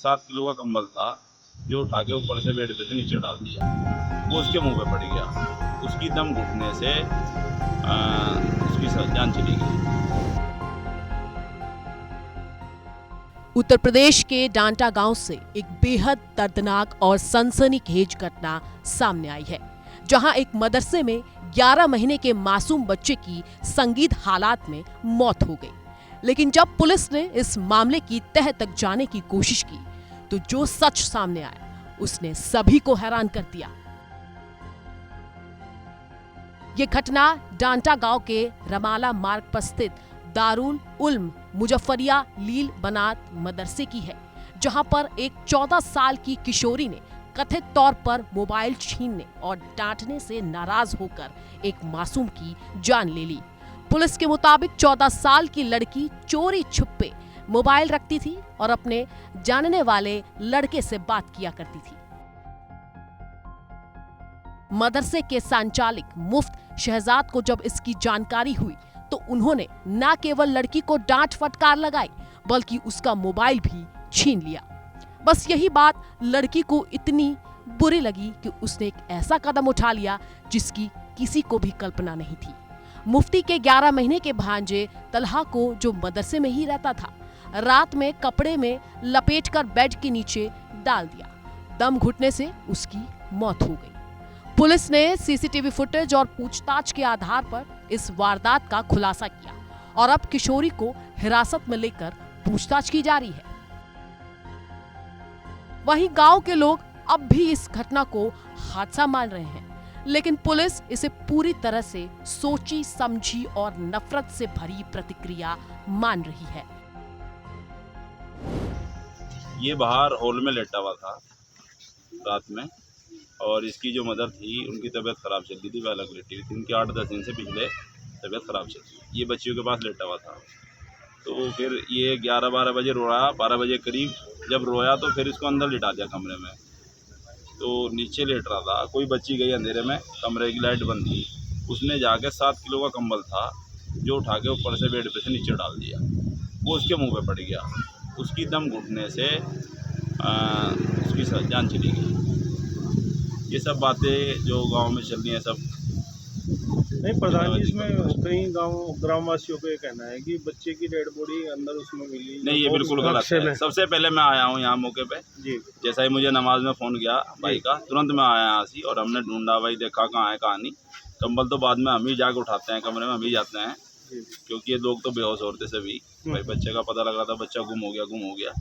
7 kilo का कंबल था जो उठा के ऊपर से बेड पे से नीचे डाल दिया। वो उसके मुंह पे पड़ गया। उसकी दम घुटने से उसकी जान चली गई। उत्तर प्रदेश के डांटा गांव से एक बेहद दर्दनाक और सनसनीखेज घटना सामने आई है, जहां एक मदरसे में 11 महीने के मासूम बच्चे की संगीन हालात में मौत हो गई। लेकिन जब पुलिस ने इस मामले की तह तक जाने की कोशिश की तो जो सच सामने आया उसने सभी को हैरान कर दिया। ये घटना डांटा गांव के रमाला मार्ग पर स्थित दारुल उल्म मुजफ्फरिया लील बनात मदरसे की है, जहां पर एक 14 साल की किशोरी ने कथित तौर पर मोबाइल छीनने और डांटने से नाराज होकर एक मासूम की जान ले ली। पुलिस के मुताबिक 14 साल की लड़की चोरी छुपे मोबाइल रखती थी और अपने जानने वाले लड़के से बात किया करती थी। मदरसे के संचालक मुफ्त शहजाद को जब इसकी जानकारी हुई तो उन्होंने न केवल लड़की को डांट फटकार लगाई बल्कि उसका मोबाइल भी छीन लिया। बस यही बात लड़की को इतनी बुरी लगी कि उसने एक ऐसा कदम उठा लिया जिसकी किसी को भी कल्पना नहीं थी। मुफ्ती के 11 महीने के भांजे तलहा को, जो मदरसे में ही रहता था, रात में कपड़े में लपेटकर बेड के नीचे डाल दिया। दम घुटने से उसकी मौत हो गई। पुलिस ने सीसीटीवी फुटेज और पूछताछ के आधार पर इस वारदात का खुलासा किया और अब किशोरी को हिरासत में लेकर पूछताछ की जा रही है। वहीं गांव के लोग अब भी इस घटना को हादसा मान रहे हैं, लेकिन पुलिस इसे पूरी तरह से सोची समझी और नफरत से भरी प्रतिक्रिया मान रही है। ये बाहर हॉल में लेटा हुआ था रात में, और इसकी जो मदर थी उनकी तबीयत ख़राब चल रही थी, वह अलग लेटी हुई थी। उनकी 8-10 दिन से पिछले तबीयत ख़राब चल रही थी। ये बच्चियों के पास लेटा हुआ था। तो फिर ये 11-12 बजे रोया। 12 बजे करीब जब रोया तो फिर इसको अंदर लिटा दिया कमरे में। तो नीचे लेट रहा था, कोई बच्ची गई अंधेरे में, कमरे की लाइट बंद थी, उसने जाके 7 किलो का कंबल था जो उठा के ऊपर से बेड पे से नीचे डाल दिया। वो उसके मुंह पे पड़ गया। उसकी दम घुटने से उसकी जान चली गई। ये सब बातें जो गांव में चल रही हैं सब नहीं प्रधान जी, इसमें कई ग्रामवासियों का कहना है कि बच्चे की डेड बॉडी अंदर उसमें मिली। नहीं, ये बिल्कुल गलत है। सबसे पहले मैं आया हूँ यहाँ मौके पे जी। जैसा ही मुझे नमाज में फ़ोन किया भाई का, तुरंत मैं आया यहाँ से और हमने ढूंढा, भाई देखा कहाँ है कहाँ नहीं। कंबल तो बाद में हम ही जाके उठाते हैं, कमरे में हम ही जाते हैं, क्योंकि ये लोग तो बेहोश होते सभी। भाई बच्चे का पता लग रहा था, बच्चा गुम हो गया।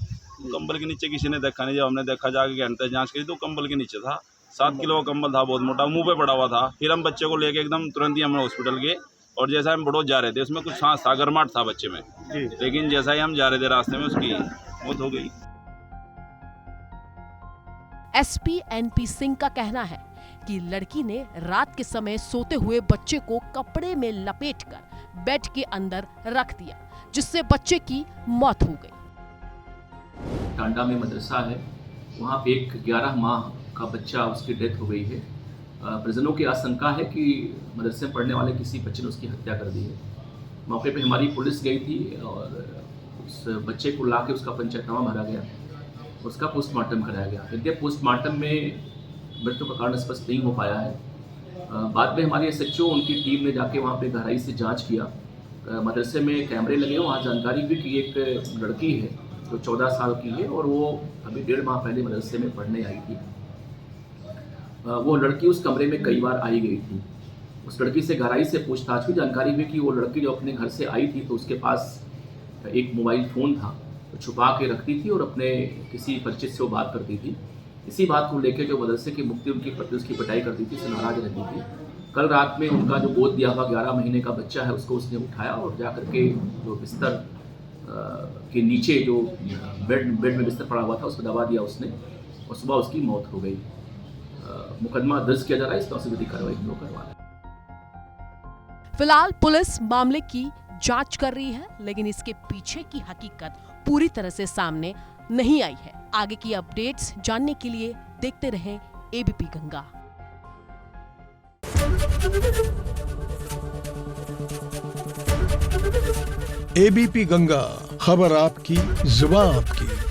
कंबल के नीचे किसी ने देखा नहीं। जब हमने देखा, जाके घंटे जाँच करी तो कंबल के नीचे था 7 किलो का कंबल था, बहुत मोटा, मुंह पे पड़ा हुआ था। फिर हम बच्चे को लेके एकदम तुरंत ही हमने हॉस्पिटल गए, और जैसा हम बड़ोद जा रहे थे उसमें कुछ सांस था, गर्माहट था बच्चे में, लेकिन जैसा ही हम जा रहे थे रास्ते में उसकी मौत हो गई। एसपी एनपी सिंह का कहना है कि लड़की ने रात के समय सोते हुए बच्चे को कपड़े में लपेटकर बेड के अंदर रख दिया, जिससे बच्चे की मौत हो गई। टांडा में मदरसा है, वहाँ पे एक 11 माह का बच्चा, उसकी डेथ हो गई है। परिजनों की आशंका है कि मदरसे में पढ़ने वाले किसी बच्चे ने उसकी हत्या कर दी है। मौके पे हमारी पुलिस गई थी और उस बच्चे को लाके उसका पंचनामा भरा गया, उसका पोस्टमार्टम कराया गया। यद्यपि पोस्टमार्टम में मृत्यु का कारण स्पष्ट नहीं हो पाया है। बाद में हमारे SHO उनकी टीम ने जाके वहाँ पे गहराई से जाँच किया। मदरसे में कैमरे लगे, वहाँ जानकारी हुई कि एक लड़की है जो 14 साल की है और वो अभी 1.5 माह पहले मदरसे में पढ़ने आई थी। वो लड़की उस कमरे में कई बार आई गई थी। उस लड़की से गहराई से पूछताछ हुई, जानकारी हुई कि वो लड़की जो अपने घर से आई थी तो उसके पास एक मोबाइल फ़ोन था, तो छुपा के रखती थी और अपने किसी परिचित से वो बात करती थी। इसी बात को लेकर जो मदरसे की मुफ्ती उनकी पत्नी उसकी पिटाई करती थी, उससे नाराज रहती थी। कल रात में उनका जो गोद दिया हुआ 11 महीने का बच्चा है उसको उसने उठाया और जा करके जो बिस्तर के नीचे जो बेड में बिस्तर पड़ा हुआ था उस पर दबा दिया उसने, और सुबह उसकी मौत हो गई। मुकदमा दर्ज किया जा रहा है, इस पर औषधि कार्रवाई हम लोग करवा रहे हैं। फिलहाल पुलिस मामले की जांच कर रही है, लेकिन इसके पीछे की हकीकत पूरी तरह से सामने नहीं आई है। आगे की अपडेट्स जानने के लिए देखते रहें ABP गंगा। ABP गंगा, खबर आपकी, जुबान आपकी।